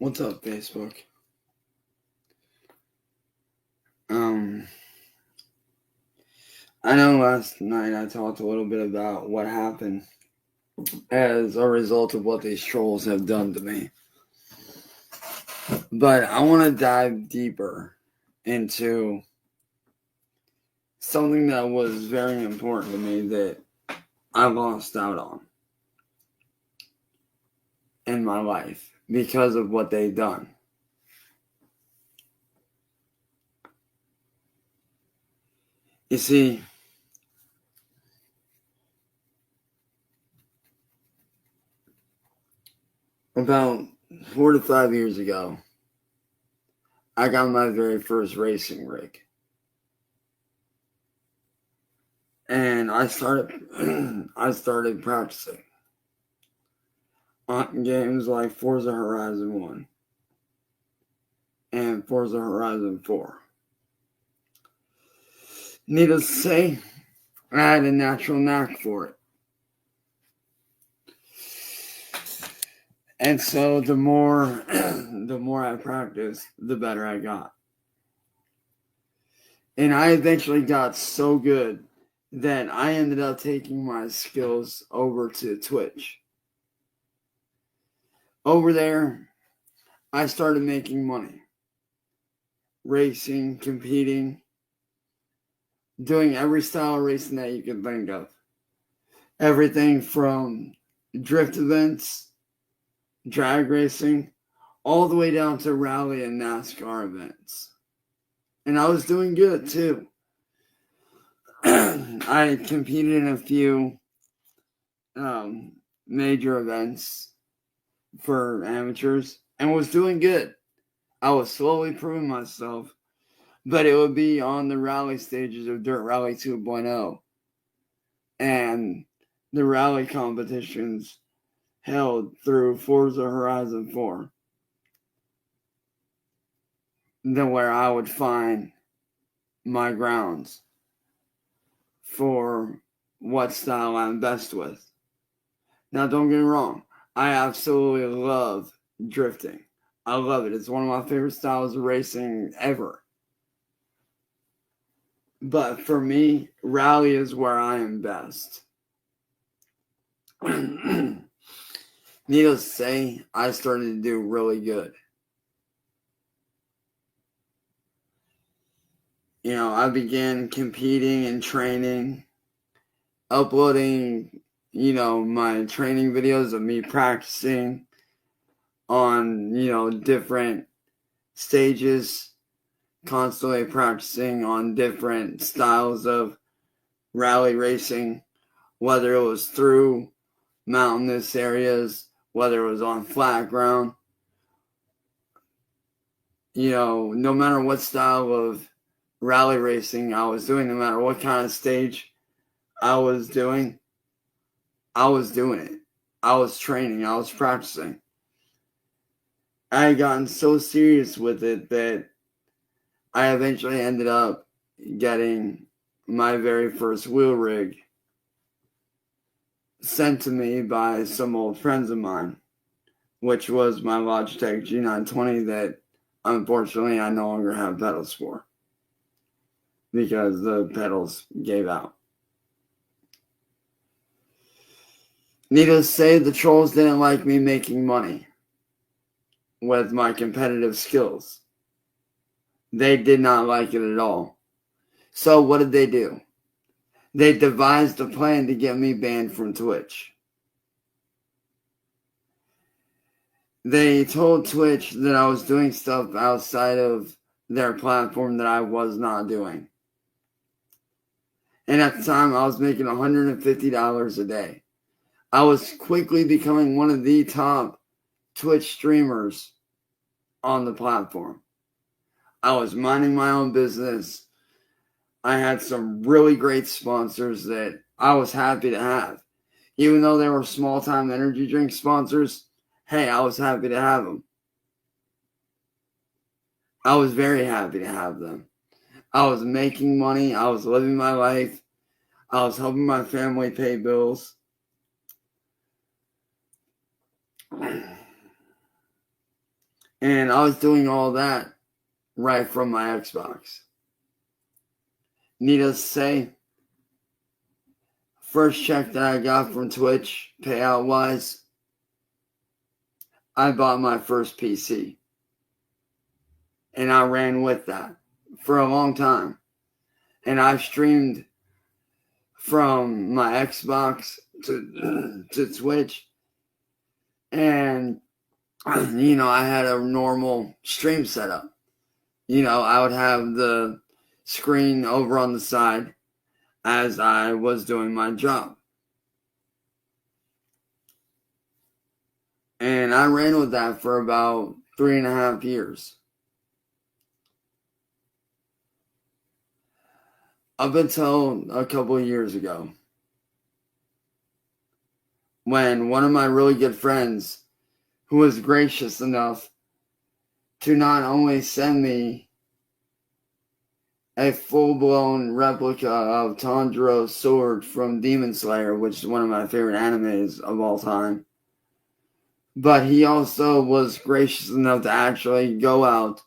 What's up, Facebook? I know last night I talked a little bit about what happened as a result of what these trolls have done to me. But I want to dive deeper into something that was very important to me that I lost out on in my life because of what they've done. You see, about 4 to 5 years ago, I got my very first racing rig. And I started practicing on games like Forza Horizon 1 and Forza Horizon 4. Needless to say, I had a natural knack for it. And so the more I practiced, the better I got. And I eventually got so good that I ended up taking my skills over to Twitch. Over there, I started making money. Racing, competing, doing every style of racing that you can think of. Everything from drift events, drag racing, all the way down to rally and NASCAR events. And I was doing good too. I competed in a few major events for amateurs and was doing good. I was slowly proving myself, but it would be on the rally stages of Dirt Rally 2.0 and the rally competitions held through Forza Horizon 4. Then where I would find my grounds for what style I'm best with. Now, don't get me wrong. I absolutely love drifting. I love it. It's one of my favorite styles of racing ever. But for me, rally is where I am best. Needless to say, I started to do really good. I began competing and training, uploading, my training videos of me practicing on, different stages, constantly practicing on different styles of rally racing, whether it was through mountainous areas, whether it was on flat ground. No matter what style of rally racing I was doing, no matter what kind of stage I was doing it. I was training. I was practicing. I had gotten so serious with it that I eventually ended up getting my very first wheel rig sent to me by some old friends of mine, which was my Logitech G920 that unfortunately I no longer have pedals for because the pedals gave out. Needless to say, the trolls didn't like me making money with my competitive skills. They did not like it at all. So what did they do? They devised a plan to get me banned from Twitch. They told Twitch that I was doing stuff outside of their platform that I was not doing. And at the time, I was making $150 a day. I was quickly becoming one of the top Twitch streamers on the platform. I was minding my own business. I had some really great sponsors that I was happy to have. Even though they were small-time energy drink sponsors, hey, I was happy to have them. I was very happy to have them. I was making money. I was living my life. I was helping my family pay bills. And I was doing all that right from my Xbox. Needless to say, first check that I got from Twitch, payout wise, I bought my first PC. And I ran with that for a long time. And I've streamed from my Xbox to Twitch. And, I had a normal stream setup. I would have the screen over on the side as I was doing my job. And I ran with that for about 3.5 years. Up until a couple of years ago, when one of my really good friends, who was gracious enough to not only send me a full-blown replica of Tanjiro's sword from Demon Slayer, which is one of my favorite animes of all time, but he also was gracious enough to actually go out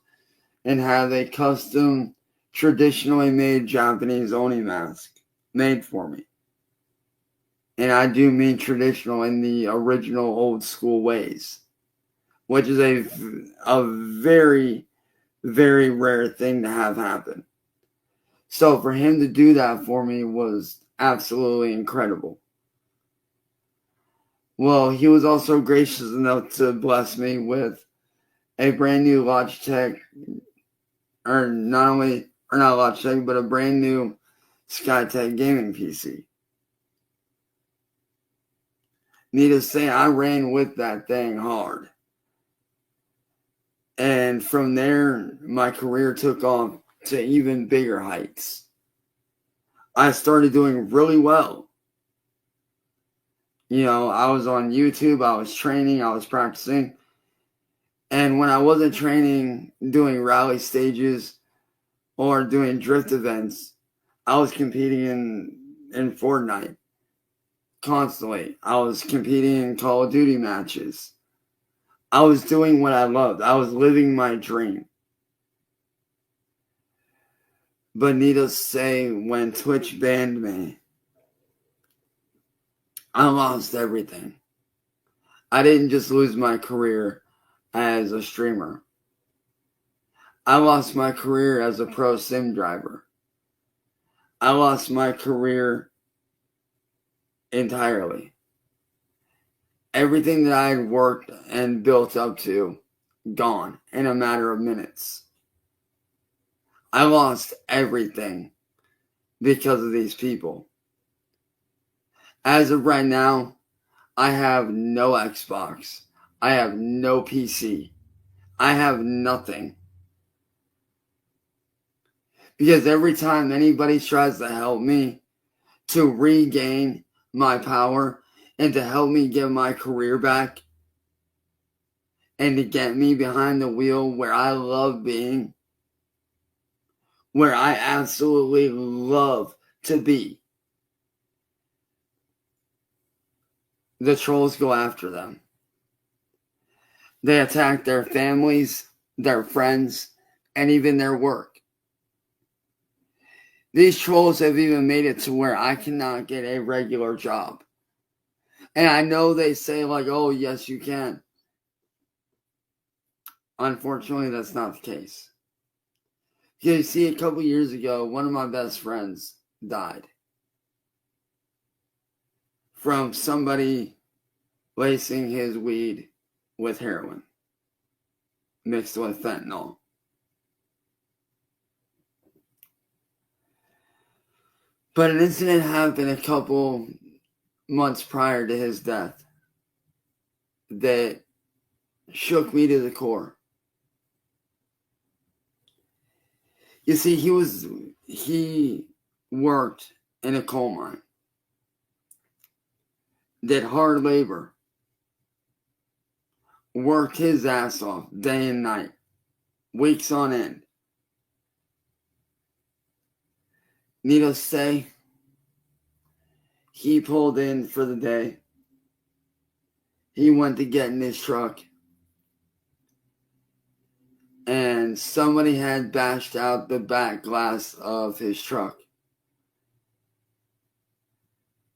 and have a custom, traditionally made Japanese Oni mask made for me. And I do mean traditional in the original old school ways, which is a very, very rare thing to have happen. So for him to do that for me was absolutely incredible. Well, he was also gracious enough to bless me with a brand new Logitech, not Logitech, but a brand new Skytech gaming PC. Needless to say, I ran with that thing hard. And from there, my career took off to even bigger heights. I started doing really well. I was on YouTube, I was training, I was practicing. And when I wasn't training, doing rally stages or doing drift events, I was competing in Fortnite constantly. I was competing in Call of Duty matches. I was doing what I loved. I was living my dream. But needless to say, when Twitch banned me, I lost everything. I didn't just lose my career as a streamer. I lost my career as a pro sim driver. I lost my career entirely. Everything that I had worked and built up to, gone in a matter of minutes. I lost everything because of these people. As of right now, I have no Xbox. I have no PC. I have nothing. Because every time anybody tries to help me to regain my power and to help me get my career back and to get me behind the wheel where I love being, where I absolutely love to be, the trolls go after them. They attack their families, their friends, and even their work. These trolls have even made it to where I cannot get a regular job. And I know they say oh, yes, you can. Unfortunately, that's not the case. You see, a couple years ago, one of my best friends died from somebody lacing his weed with heroin mixed with fentanyl. But an incident happened a couple months prior to his death that shook me to the core. You see, he worked in a coal mine, did hard labor, worked his ass off day and night, weeks on end. Needless to say, he pulled in for the day. He went to get in his truck. and somebody had bashed out the back glass of his truck.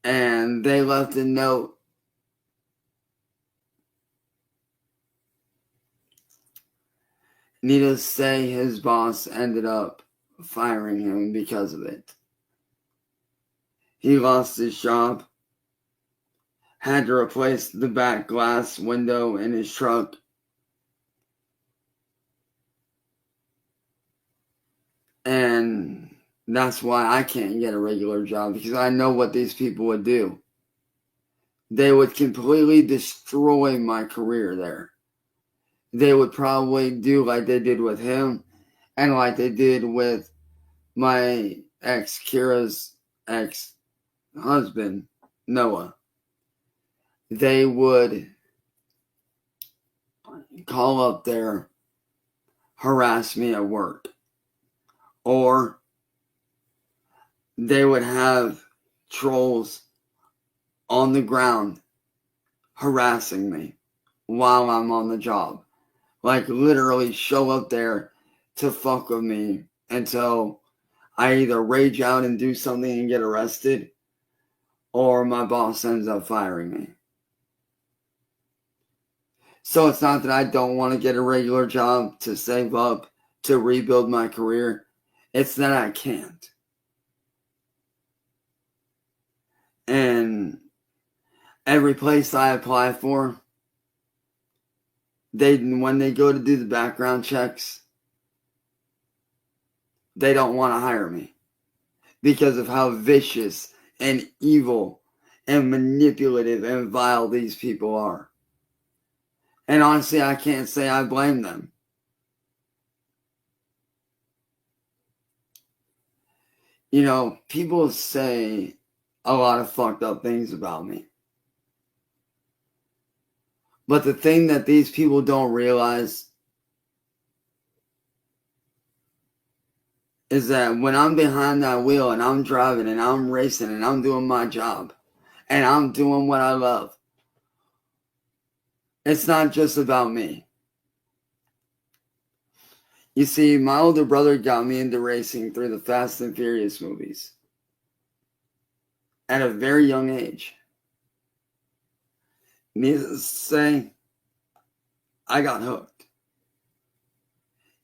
And they left a note. Needless to say, his boss ended up firing him because of it. He lost his job, had to replace the back glass window in his truck. And that's why I can't get a regular job, because I know what these people would do. They would completely destroy my career there. They would probably do like they did with him and like they did with my ex Kira's ex-husband, Noah. They would call up there, harass me at work. Or they would have trolls on the ground harassing me while I'm on the job. Like literally show up there to fuck with me until I either rage out and do something and get arrested, or my boss ends up firing me. So it's not that I don't want to get a regular job to save up, to rebuild my career. It's that I can't. And every place I apply for, when they go to do the background checks, they don't want to hire me because of how vicious and evil and manipulative and vile these people are. And honestly, I can't say I blame them. You know, people say a lot of fucked up things about me. But the thing that these people don't realize is that when I'm behind that wheel and I'm driving and I'm racing and I'm doing my job and I'm doing what I love, it's not just about me. You see, my older brother got me into racing through the Fast and Furious movies at a very young age. Needless to say, I got hooked.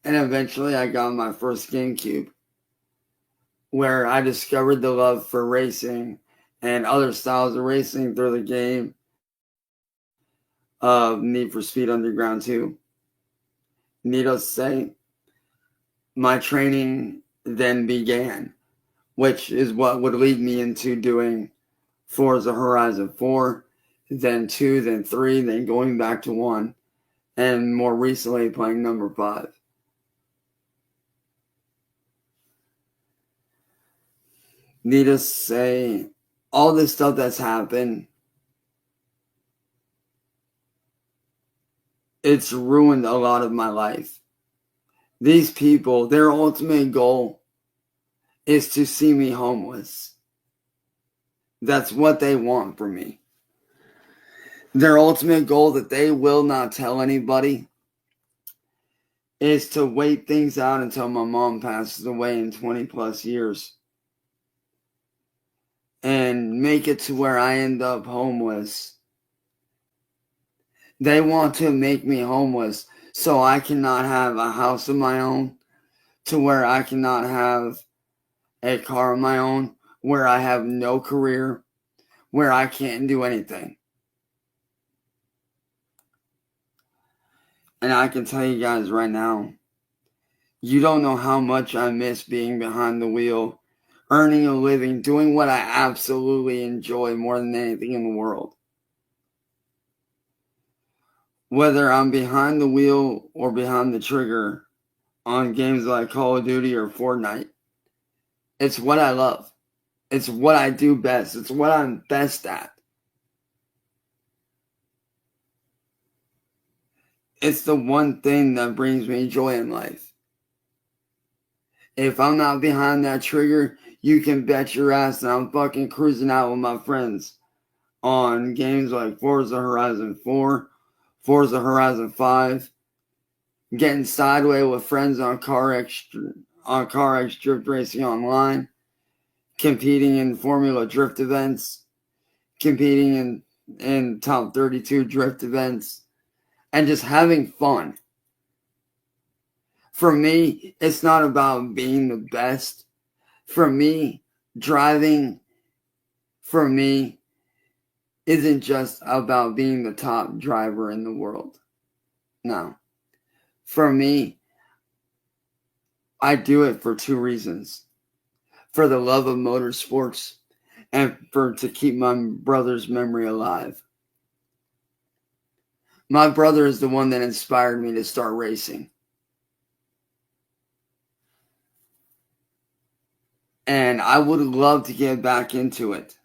And eventually I got my first GameCube, where I discovered the love for racing and other styles of racing through the game of Need for Speed Underground 2. Needless to say, my training then began, which is what would lead me into doing Forza Horizon 4, then 2, then 3, then going back to 1, and more recently playing number 5. Needless to say, all this stuff that's happened, it's ruined a lot of my life. These people, their ultimate goal is to see me homeless. That's what they want from me. Their ultimate goal that they will not tell anybody is to wait things out until my mom passes away in 20 plus years and make it to where I end up homeless. They want to make me homeless so I cannot have a house of my own, to where I cannot have a car of my own, where I have no career, where I can't do anything. And I can tell you guys right now, you don't know how much I miss being behind the wheel, earning a living, doing what I absolutely enjoy more than anything in the world. Whether I'm behind the wheel or behind the trigger on games like Call of Duty or Fortnite, it's what I love. It's what I do best. It's what I'm best at. It's the one thing that brings me joy in life. If I'm not behind that trigger, you can bet your ass that I'm fucking cruising out with my friends on games like Forza Horizon 4, Forza Horizon 5, getting sideways with friends on CarX drift racing online, competing in Formula Drift events, competing in top 32 drift events, and just having fun. For me, it's not about being the best. For me, driving, for me, isn't just about being the top driver in the world. No. For me, I do it for two reasons. For the love of motorsports and to keep my brother's memory alive. My brother is the one that inspired me to start racing. And I would love to get back into it.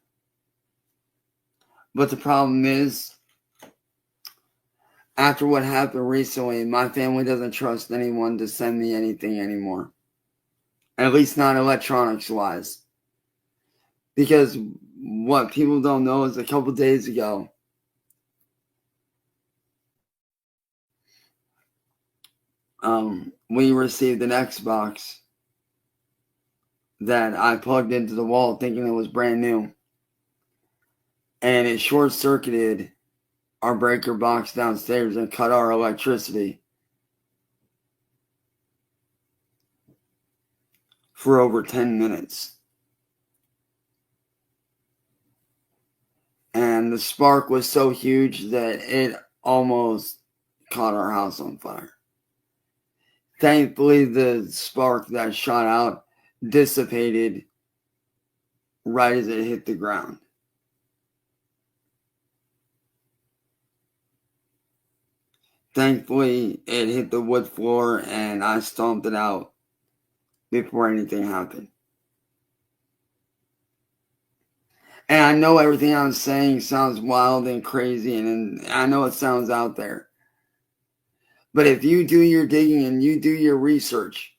But the problem is, after what happened recently, my family doesn't trust anyone to send me anything anymore. At least not electronics-wise. Because what people don't know is a couple days ago, we received an Xbox that I plugged into the wall thinking it was brand new. And it short-circuited our breaker box downstairs and cut our electricity for over 10 minutes. And the spark was so huge that it almost caught our house on fire. Thankfully, the spark that shot out dissipated right as it hit the ground. Thankfully, it hit the wood floor and I stomped it out before anything happened. And I know everything I'm saying sounds wild and crazy, and I know it sounds out there. But if you do your digging and you do your research,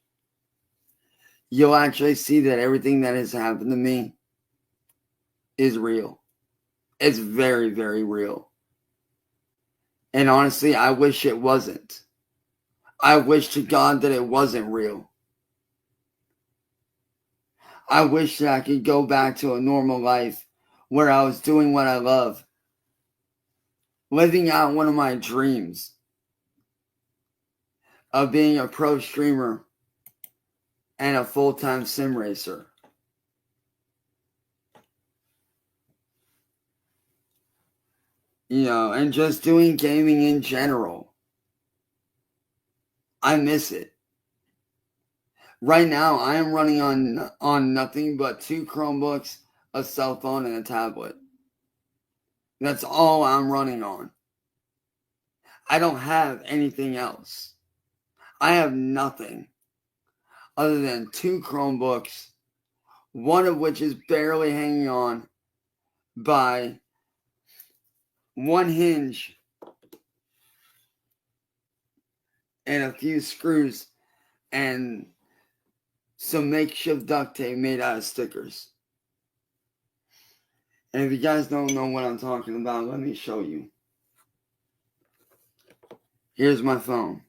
you'll actually see that everything that has happened to me is real. It's very, very real. And honestly, I wish it wasn't. I wish to God that it wasn't real. I wish that I could go back to a normal life where I was doing what I love, living out one of my dreams of being a pro streamer and a full-time sim racer. You know, and just doing gaming in general. I miss it. Right now, I am running on nothing but 2 Chromebooks, a cell phone, and a tablet. That's all I'm running on. I don't have anything else. I have nothing other than 2 Chromebooks, one of which is barely hanging on by one hinge and a few screws and some makeshift duct tape made out of stickers. And if you guys don't know what I'm talking about, let me show you. Here's my phone.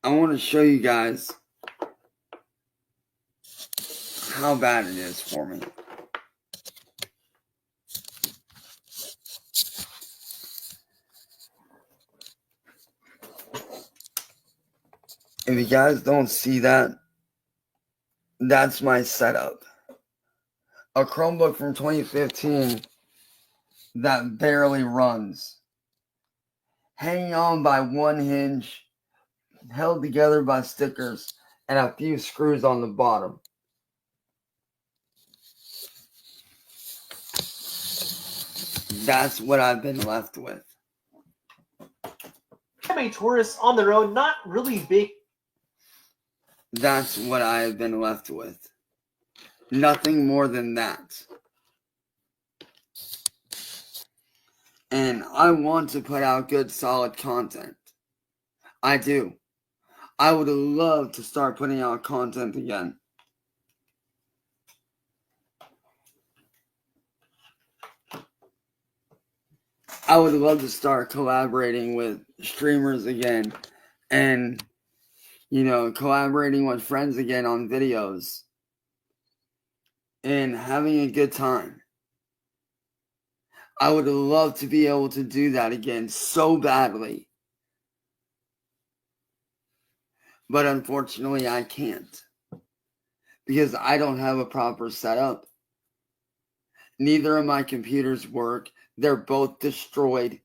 I want to show you guys how bad it is for me. If you guys don't see that, that's my setup. A Chromebook from 2015 that barely runs. Hanging on by one hinge, held together by stickers, and a few screws on the bottom. That's what I've been left with. Anime tourists on their own, not really big. That's what I have been left with. Nothing more than that. And I want to put out good, solid content. I do. I would love to start putting out content again. I would love to start collaborating with streamers again and, collaborating with friends again on videos and having a good time. I would love to be able to do that again so badly. But unfortunately, I can't. Because I don't have a proper setup. Neither of my computers work. They're both destroyed.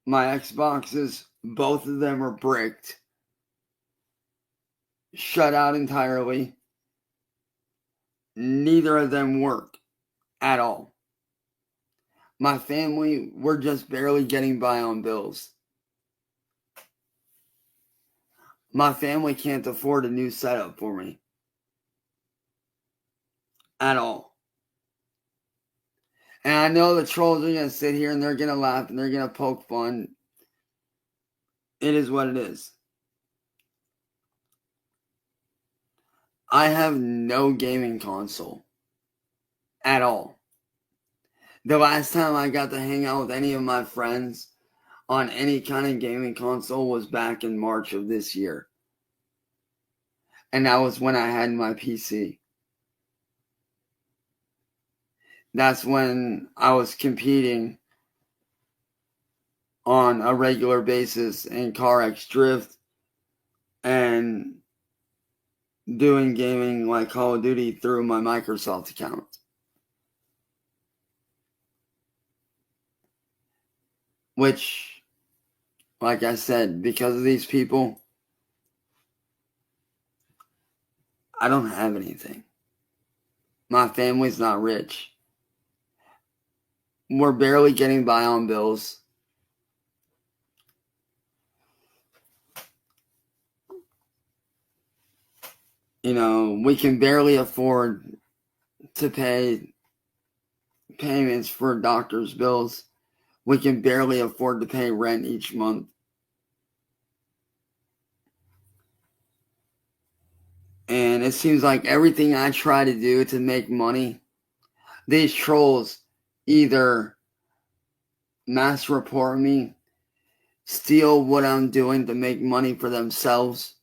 My Xboxes, both of them are bricked. Shut out entirely. Neither of them work at all. My family, we're just barely getting by on bills. My family can't afford a new setup for me. At all. And I know the trolls are going to sit here and they're going to laugh and they're going to poke fun. It is what it is. I have no gaming console. At all. The last time I got to hang out with any of my friends on any kind of gaming console was back in March of this year. And that was when I had my PC. That's when I was competing on a regular basis in Cyraxx Drift and doing gaming like Call of Duty through my Microsoft account. Which, like I said, because of these people, I don't have anything. My family's not rich. We're barely getting by on bills. We can barely afford to pay payments for doctor's bills. We can barely afford to pay rent each month. And it seems like everything I try to do to make money, these trolls either mass report me, steal what I'm doing to make money for themselves,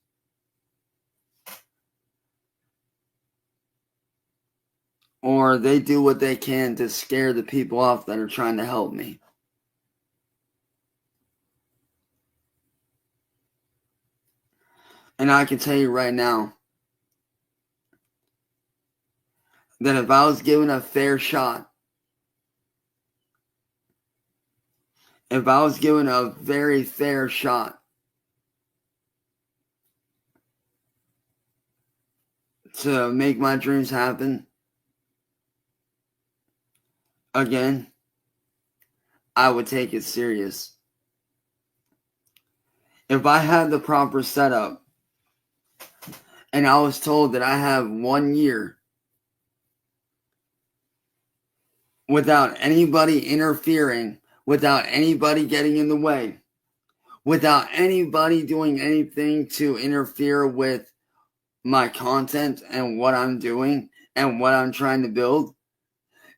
or they do what they can to scare the people off that are trying to help me. And I can tell you right now that if I was given a fair shot, if I was given a very fair shot to make my dreams happen again, I would take it serious. If I had the proper setup and I was told that I have 1 year without anybody interfering, without anybody getting in the way, without anybody doing anything to interfere with my content and what I'm doing and what I'm trying to build,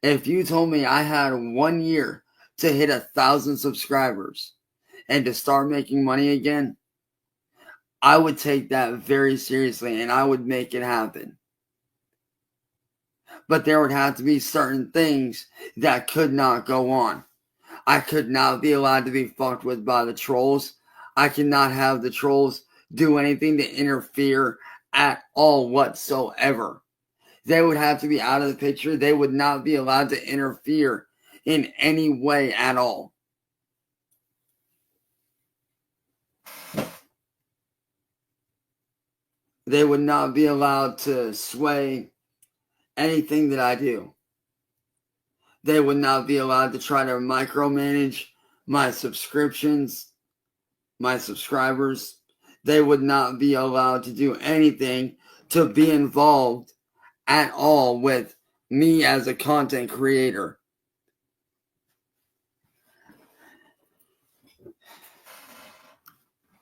if you told me I had 1 year to hit 1,000 subscribers and to start making money again, I would take that very seriously and I would make it happen. But there would have to be certain things that could not go on. I could not be allowed to be fucked with by the trolls. I cannot have the trolls do anything to interfere at all whatsoever. They would have to be out of the picture. They would not be allowed to interfere in any way at all. They would not be allowed to sway anything that I do. They would not be allowed to try to micromanage my subscriptions, my subscribers. They would not be allowed to do anything to be involved at all with me as a content creator.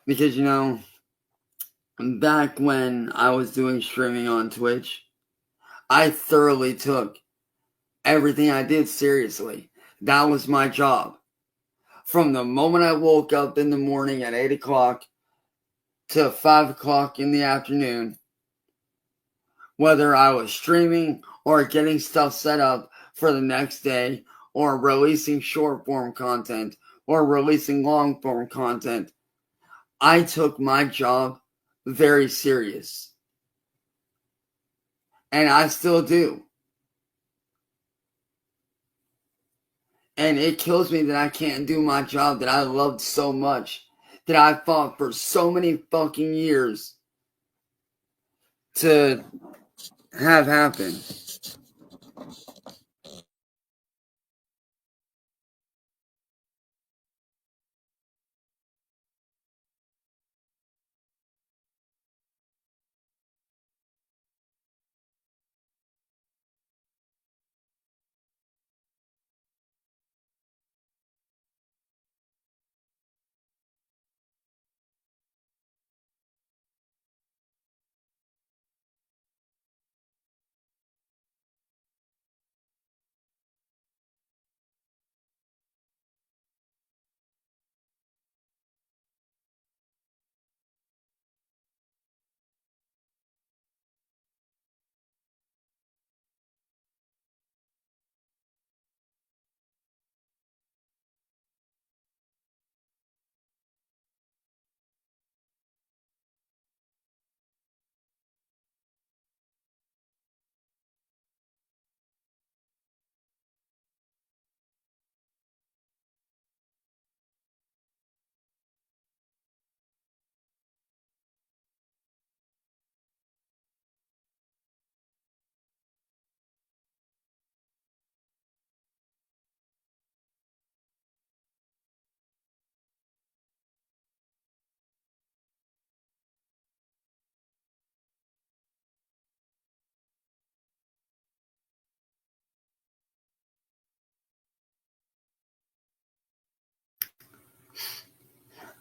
Because, back when I was doing streaming on Twitch, I thoroughly took everything I did seriously. That was my job. From the moment I woke up in the morning at 8 o'clock to 5 o'clock in the afternoon, whether I was streaming or getting stuff set up for the next day or releasing short form content or releasing long form content, I took my job very serious. And I still do. And it kills me that I can't do my job that I loved so much, that I fought for so many fucking years to have happen.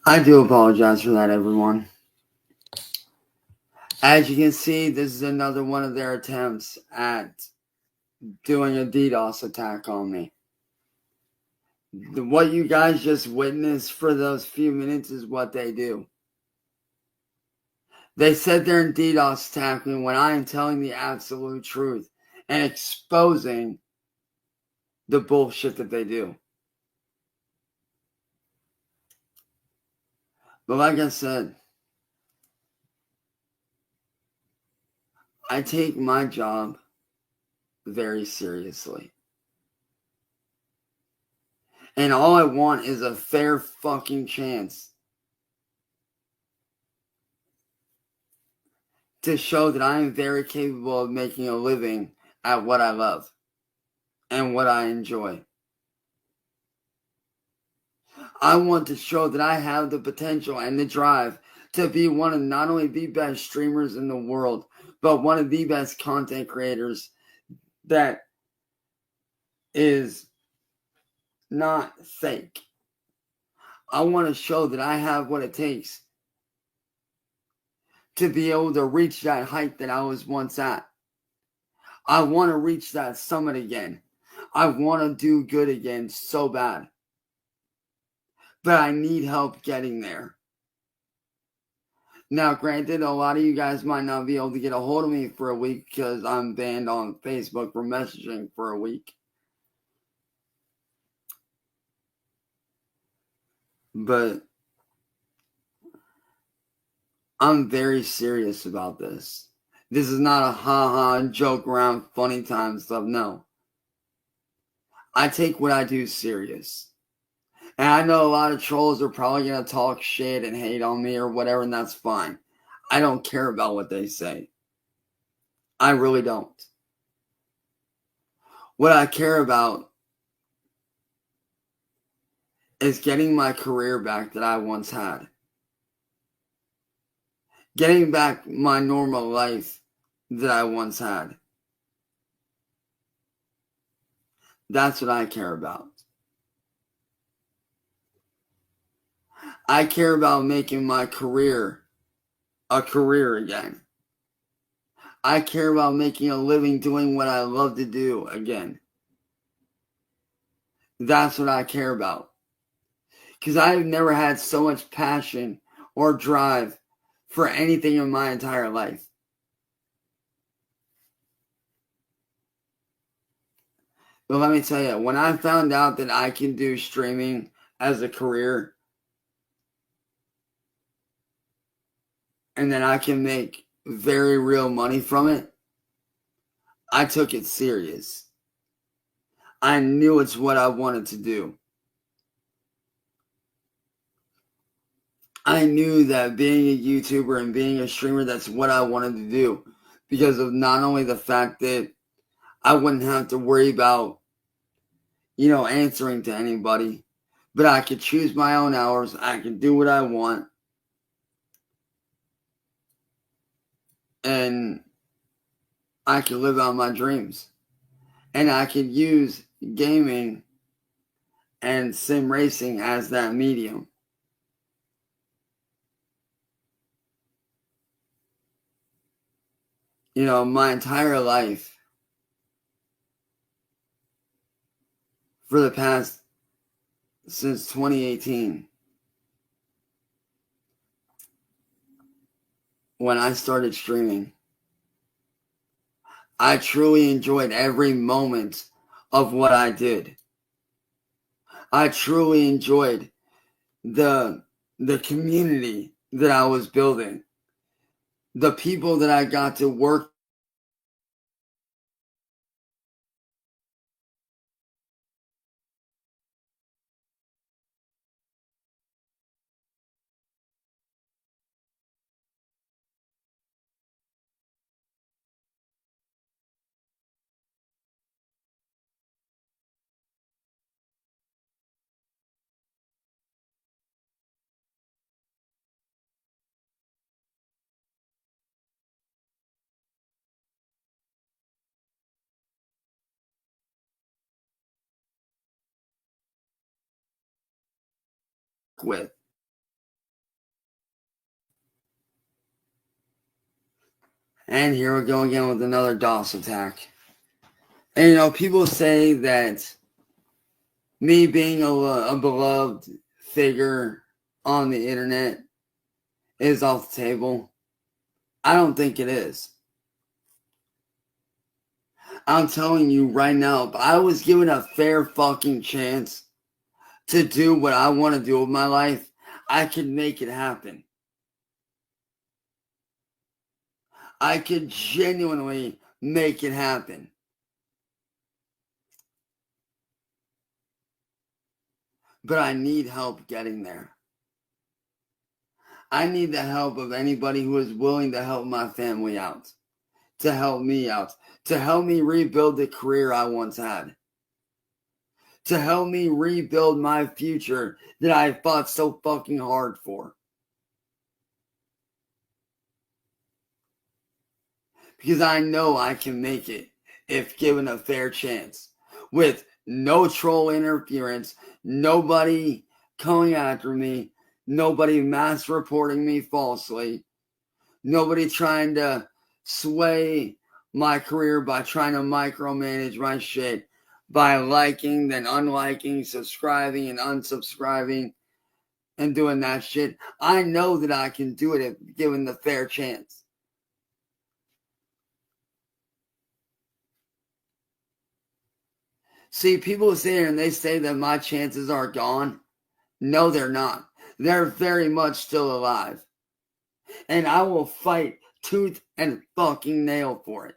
I do apologize for that, everyone. As you can see, this is another one of their attempts at doing a DDoS attack on me. What you guys just witnessed for those few minutes is what they do. They said they're in DDoS attacking when I am telling the absolute truth and exposing the bullshit that they do. But like I said, I take my job very seriously. And all I want is a fair fucking chance to show that I am very capable of making a living at what I love and what I enjoy. I want to show that I have the potential and the drive to be one of not only the best streamers in the world, but one of the best content creators that is not fake. I want to show that I have what it takes to be able to reach that height that I was once at. I want to reach that summit again. I want to do good again so bad. But I need help getting there. Now, granted, a lot of you guys might not be able to get a hold of me for a week because I'm banned on Facebook for messaging for a week. But I'm very serious about this. This is not a ha-ha, joke around, funny time stuff. No. I take what I do serious. And I know a lot of trolls are probably going to talk shit and hate on me or whatever, and that's fine. I don't care about what they say. I really don't. What I care about is getting my career back that I once had. Getting back my normal life that I once had. That's what I care about. I care about making my career a career again. I care about making a living doing what I love to do again. That's what I care about. Because I've never had so much passion or drive for anything in my entire life. But let me tell you, when I found out that I can do streaming as a career and that I can make very real money from it, I took it serious. I knew it's what I wanted to do. I knew that being a YouTuber and being a streamer, that's what I wanted to do. Because of not only the fact that I wouldn't have to worry about, answering to anybody, but I could choose my own hours. I could do what I want. And I could live out my dreams. And I could use gaming and sim racing as that medium. My entire life, for the past, since 2018, when I started streaming, I truly enjoyed every moment of what I did. I truly enjoyed the community that I was building, the people that I got to work with. And here we go again with another DOS attack. And people say that me being a beloved figure on the internet is off the table. I don't think it is. I'm telling you right now, if I was given a fair fucking chance to do what I want to do with my life, I could make it happen. I could genuinely make it happen. But I need help getting there. I need the help of anybody who is willing to help my family out, to help me out, to help me rebuild the career I once had, to help me rebuild my future that I fought so fucking hard for. Because I know I can make it if given a fair chance, with no troll interference, nobody coming after me, nobody mass reporting me falsely, nobody trying to sway my career by trying to micromanage my shit, by liking, then unliking, subscribing and unsubscribing, and doing that shit. I know that I can do it if given the fair chance. See, people sit here and they say that my chances are gone. No, they're not. They're very much still alive. And I will fight tooth and fucking nail for it.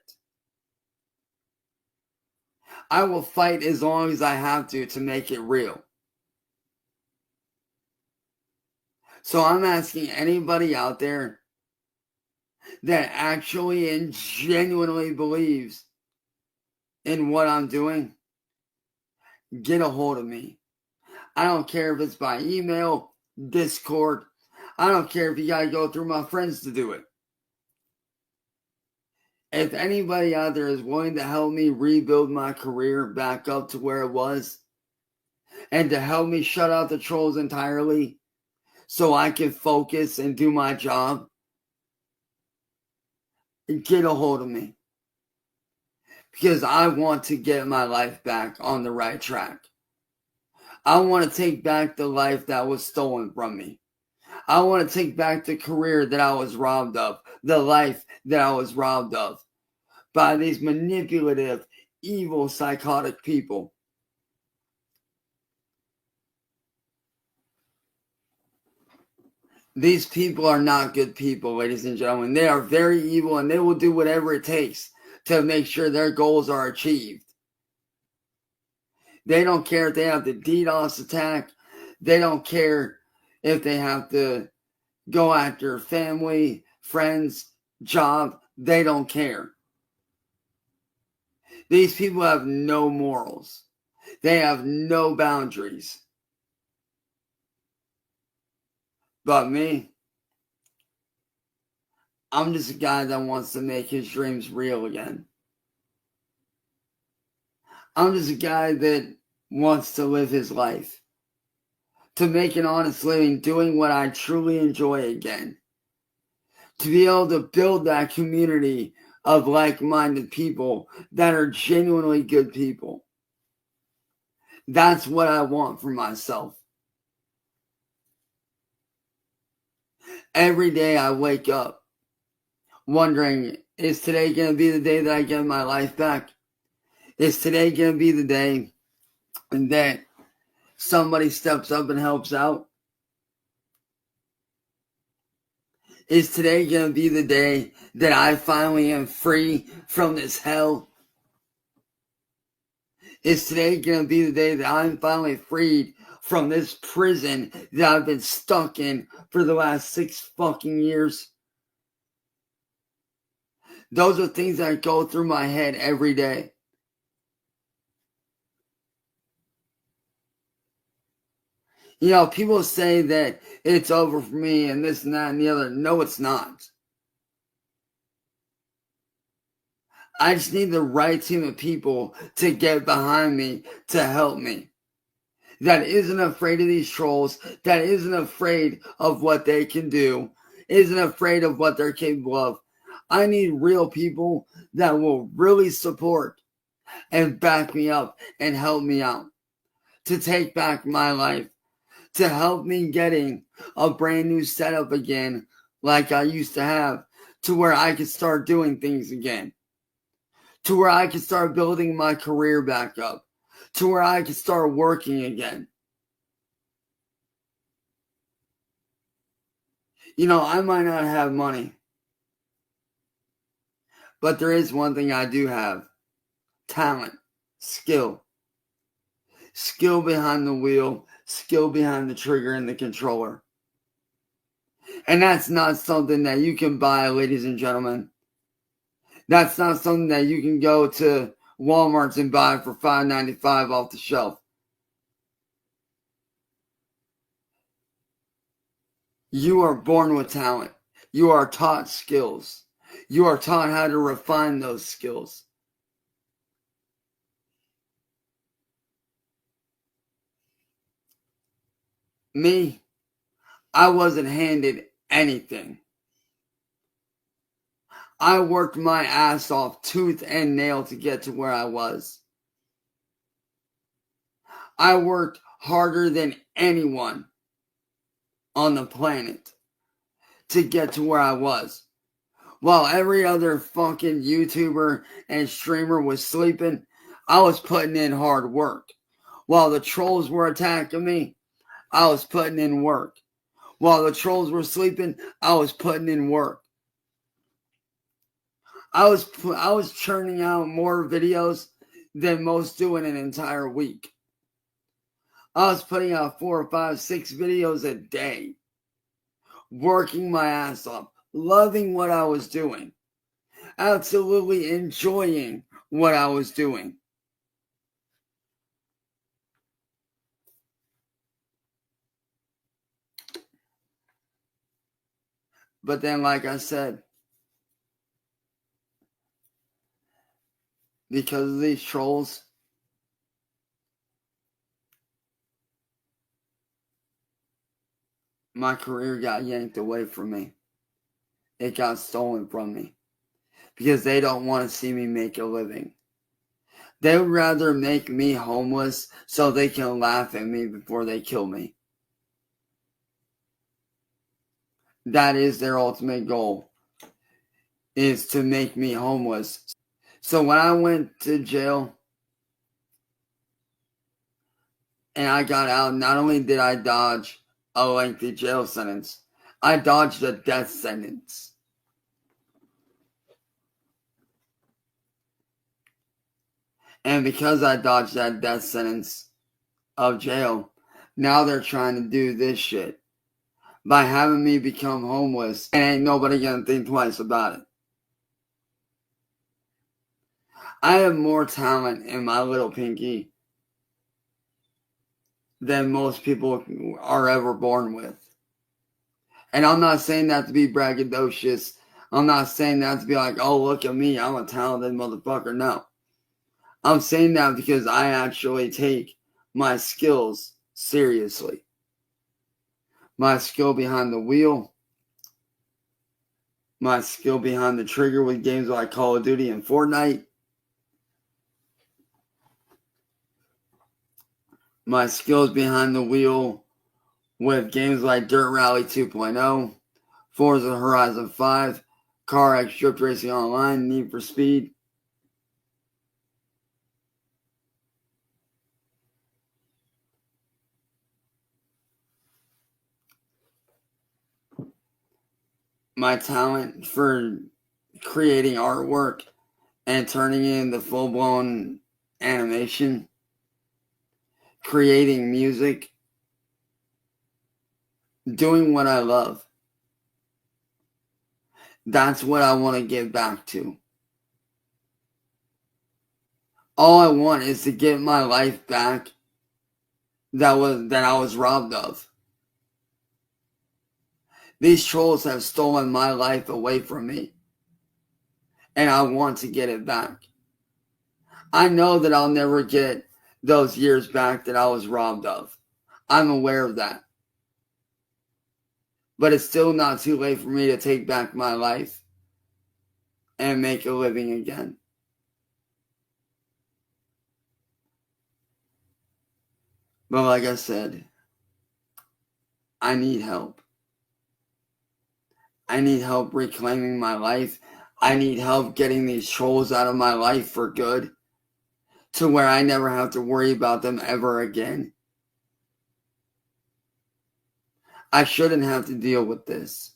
I will fight as long as I have to make it real. So I'm asking anybody out there that actually and genuinely believes in what I'm doing, get a hold of me. I don't care if it's by email, Discord. I don't care if you gotta go through my friends to do it. If anybody out there is willing to help me rebuild my career back up to where it was, and to help me shut out the trolls entirely so I can focus and do my job, get a hold of me. Because I want to get my life back on the right track. I want to take back the life that was stolen from me. I want to take back the career that I was robbed of, the life that I was robbed of by these manipulative, evil, psychotic people. These people are not good people, ladies and gentlemen. They are very evil, and they will do whatever it takes to make sure their goals are achieved. They don't care if they have to DDoS attack. They don't care if they have to go after family, friends, job. They don't care. These people have no morals. They have no boundaries. But me, I'm just a guy that wants to make his dreams real again. I'm just a guy that wants to live his life, to make an honest living doing what I truly enjoy again, to be able to build that community of like-minded people that are genuinely good people. That's what I want for myself. Every day I wake up wondering, is today going to be the day that I get my life back? Is today going to be the day that somebody steps up and helps out? Is today going to be the day that I finally am free from this hell? Is today going to be the day that I'm finally freed from this prison that I've been stuck in for the last 6 fucking years? Those are things that go through my head every day. You know, people say that it's over for me and this and that and the other. No, it's not. I just need the right team of people to get behind me, to help me. That isn't afraid of these trolls, that isn't afraid of what they can do, isn't afraid of what they're capable of. I need real people that will really support and back me up and help me out, to take back my life, to help me getting a brand new setup again like I used to have, to where I could start doing things again, to where I could start building my career back up, to where I could start working again. You know, I might not have money, but there is one thing I do have: talent, skill. Skill behind the wheel, skill behind the trigger and the controller. And that's not something that you can buy, ladies and gentlemen. That's not something that you can go to Walmart's and buy for $5.95 off the shelf. You are born with talent. You are taught skills. You are taught how to refine those skills. Me, I wasn't handed anything. I worked my ass off tooth and nail to get to where I was. I worked harder than anyone on the planet to get to where I was. While every other fucking YouTuber and streamer was sleeping, I was putting in hard work. While the trolls were attacking me, I was putting in work. While the trolls were sleeping, I was putting in work. I was churning out more videos than most do in an entire week. I was putting out 4, 5, 6 videos a day, working my ass off, loving what I was doing, absolutely enjoying what I was doing. But then, like I said, because of these trolls, my career got yanked away from me. It got stolen from me because they don't want to see me make a living. They would rather make me homeless so they can laugh at me before they kill me. That is their ultimate goal, is to make me homeless. So when I went to jail and I got out, not only did I dodge a lengthy jail sentence, I dodged a death sentence. And because I dodged that death sentence of jail, now they're trying to do this shit by having me become homeless, and ain't nobody gonna think twice about it. I have more talent in my little pinky than most people are ever born with. And I'm not saying that to be braggadocious. I'm not saying that to be like, oh, look at me, I'm a talented motherfucker. No. I'm saying that because I actually take my skills seriously. My skill behind the wheel, my skill behind the trigger with games like Call of Duty and Fortnite, my skills behind the wheel with games like Dirt Rally 2.0, Forza Horizon 5, CarX Drift Racing Online, Need for Speed. My talent for creating artwork and turning it into full-blown animation, creating music, doing what I love. That's what I want to get back to. All I want is to get my life back that I was robbed of. These trolls have stolen my life away from me, and I want to get it back. I know that I'll never get those years back that I was robbed of. I'm aware of that. But it's still not too late for me to take back my life and make a living again. But like I said, I need help. I need help reclaiming my life. I need help getting these trolls out of my life for good, to where I never have to worry about them ever again. I shouldn't have to deal with this.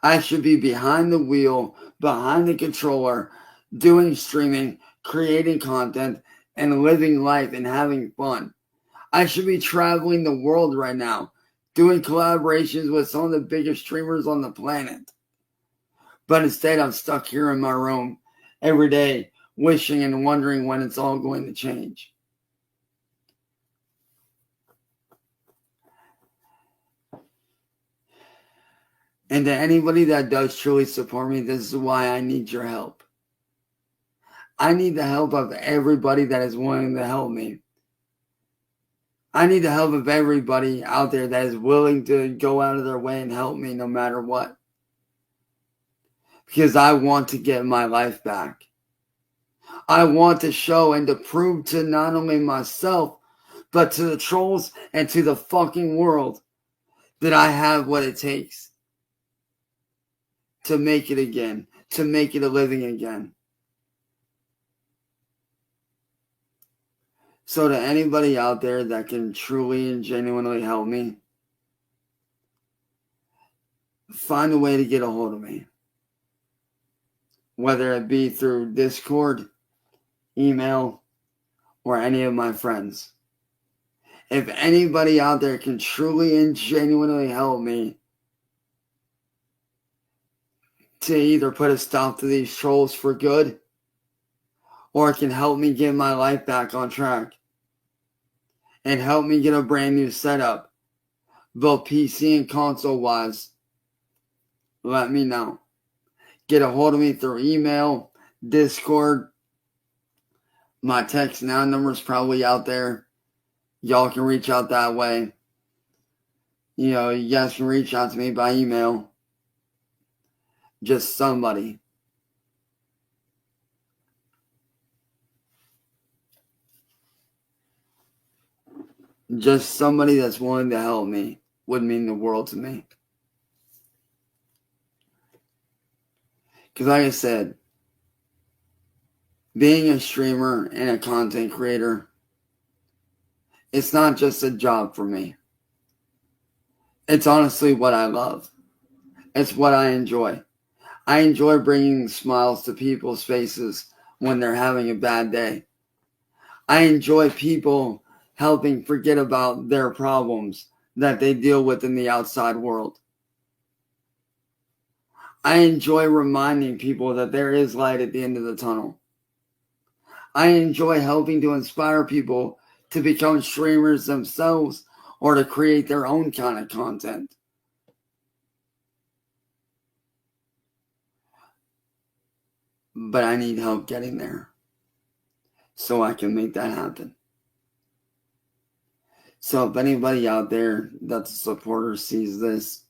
I should be behind the wheel, behind the controller, doing streaming, creating content, and living life and having fun. I should be traveling the world right now, doing collaborations with some of the biggest streamers on the planet. But instead, I'm stuck here in my room every day, wishing and wondering when it's all going to change. And to anybody that does truly support me, this is why I need your help. I need the help of everybody that is willing to help me. I need the help of everybody out there that is willing to go out of their way and help me no matter what. Because I want to get my life back. I want to show and to prove to not only myself, but to the trolls and to the fucking world that I have what it takes to make it again, to make it a living again. So to anybody out there that can truly and genuinely help me, find a way to get a hold of me. Whether it be through Discord, email, or any of my friends. If anybody out there can truly and genuinely help me to either put a stop to these trolls for good, or it can help me get my life back on track and help me get a brand new setup, both PC and console wise, let me know. Get a hold of me through email, Discord. My text now number is probably out there. Y'all can reach out that way. You know, you guys can reach out to me by email. Just somebody. Just somebody that's willing to help me would mean the world to me. Because like I said, being a streamer and a content creator, it's not just a job for me. It's honestly what I love. It's what I enjoy. I enjoy bringing smiles to people's faces when they're having a bad day. I enjoy people helping forget about their problems that they deal with in the outside world. I enjoy reminding people that there is light at the end of the tunnel. I enjoy helping to inspire people to become streamers themselves or to create their own kind of content. But I need help getting there so I can make that happen. So if anybody out there that's a supporter sees this,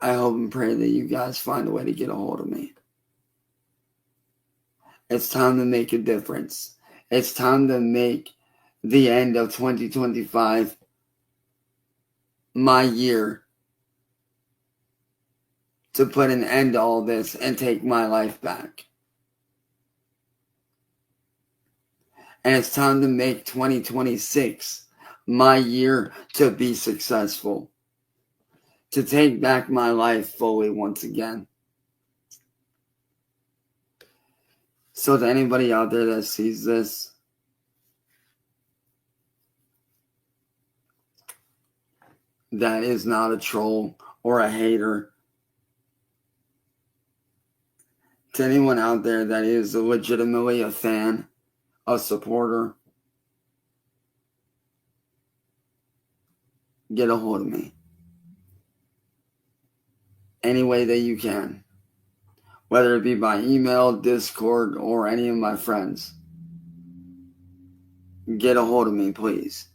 I hope and pray that you guys find a way to get a hold of me. It's time to make a difference. It's time to make the end of 2025 my year to put an end to all this and take my life back. And it's time to make 2026 my year to be successful, to take back my life fully once again. So to anybody out there that sees this, that is not a troll or a hater, to anyone out there that is legitimately a fan, a supporter, get a hold of me. Any way that you can. Whether it be by email, Discord, or any of my friends. Get a hold of me, please.